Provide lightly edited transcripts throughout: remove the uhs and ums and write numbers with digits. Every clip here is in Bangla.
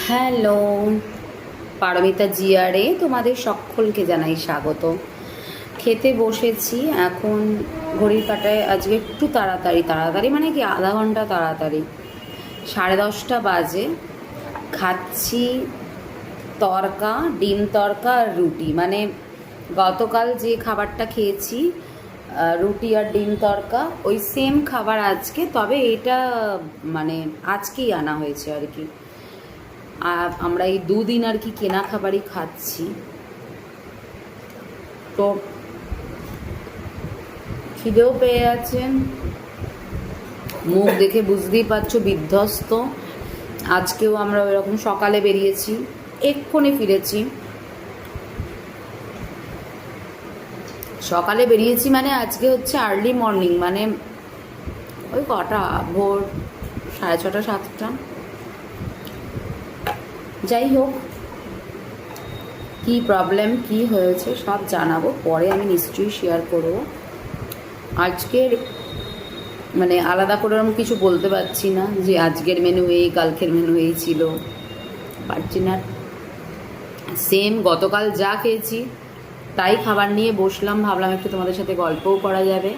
হ্যালো, পারমিতা জিয়ারে তোমাদের সকলকে জানাই স্বাগত। খেতে বসেছি এখন। ঘড়ির কাঁটায় আজকে একটু তাড়াতাড়ি মানে কি আধা ঘন্টা তাড়াতাড়ি, 10:30 বাজে। খাচ্ছি তরকা, ডিম তরকা আর রুটি। মানে গতকাল যে খাবারটা খেয়েছি, রুটি আর ডিম তরকা, ওই সেম খাবার আজকে, তবে এটা মানে আজকেই আনা হয়েছে আর কি। আর আমরা এই দুদিন আর কি কেনা খাবারই খাচ্ছি। তো খিদেও পেয়ে যাচ্ছেন, মুখ দেখে বুঝতেই পারছো বিধ্বস্ত। আজকেও আমরা ওইরকম সকালে বেরিয়েছি, এক্ষুনি ফিরেছি। সকালে বেরিয়েছি মানে আজকে হচ্ছে আর্লি মর্নিং, মানে ওই কটা, ভোর 6:30 7টা। যাই হোক, কি প্রবলেম কি হয়েছে সব জানাবো পরে, আমি নিশ্চয়ই শেয়ার করব। আজকের মানে আলাদা করে আমি কিছু বলতে পারছি না যে আজকের মেনু এই, কালকের মেনু এই ছিল, পারছি না। সেম গতকাল যা খেয়েছি তাই খাবার নিয়ে বসলাম, ভাবলাম একটু তোমাদের সাথে গল্পও করা যাবে।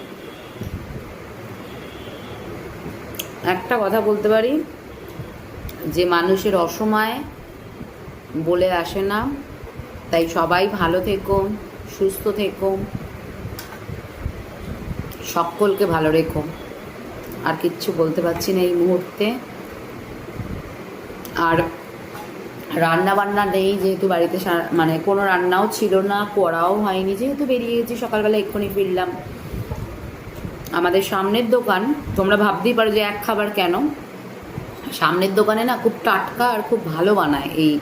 একটা কথা বলতে পারি যে মানুষের অসময়ে বলে আসে না, তাই সবাই ভালো থেকো, সুস্থ থেকো, সকলকে ভালো রেখো। আর কিচ্ছু বলতে পারছি না এই মুহূর্তে। আর রান্না বান্না নেই যেহেতু বাড়িতে, মানে কোনো রান্নাও ছিল না, করাও হয়নি যেহেতু বেরিয়ে গেছি সকালবেলা, এক্ষুনি ফিরলাম। আমাদের সামনের দোকান, তোমরা ভাবতেই পারো যে এক খাবার কেন, সামনের দোকানে না খুব টাটকা আর খুব ভালো বানায় এই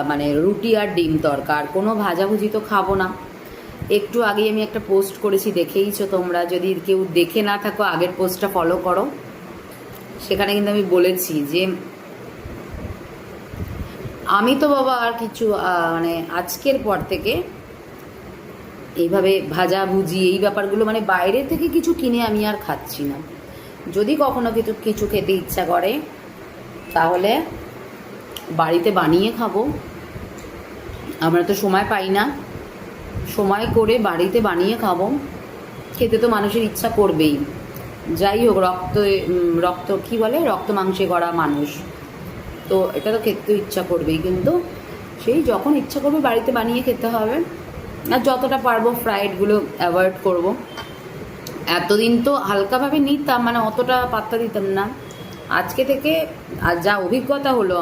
মানে রুটি আর ডিম তরকা। আর কোনো ভাজাভুজি তো খাবো না। একটু আগেই আমি একটা পোস্ট করেছি, দেখেইছো তোমরা, যদি কেউ দেখে না থাকো আগের পোস্টটা ফলো করো। সেখানে কিন্তু আমি বলেছি যে আমি তো বাবা আর কিছু মানে আজকের পর থেকে এইভাবে ভাজাভুজি এই ব্যাপারগুলো মানে বাইরে থেকে কিছু কিনে আমি আর খাচ্ছি না। যদি কখনো কিছু খেতে ইচ্ছা করে তাহলে বাড়িতে বানিয়ে খাবো। আমরা তো সময় পাই না, সময় করে বাড়িতে বানিয়ে খাবো। খেতে তো মানুষের ইচ্ছা করবেই, যাই হোক, রক্ত কী বলে, রক্ত মাংসে গড়া মানুষ, তো এটা তো খেতে ইচ্ছা করবেই। কিন্তু সেই যখন ইচ্ছা করবে বাড়িতে বানিয়ে খেতে হবে। আর যতটা পারবো ফ্রাইডগুলো অ্যাভয়েড করব। এতদিন তো হালকাভাবে নিতাম, মানে অতটা পাত্তা দিতাম না। আজকে থেকে আর যা অভিজ্ঞতা হলো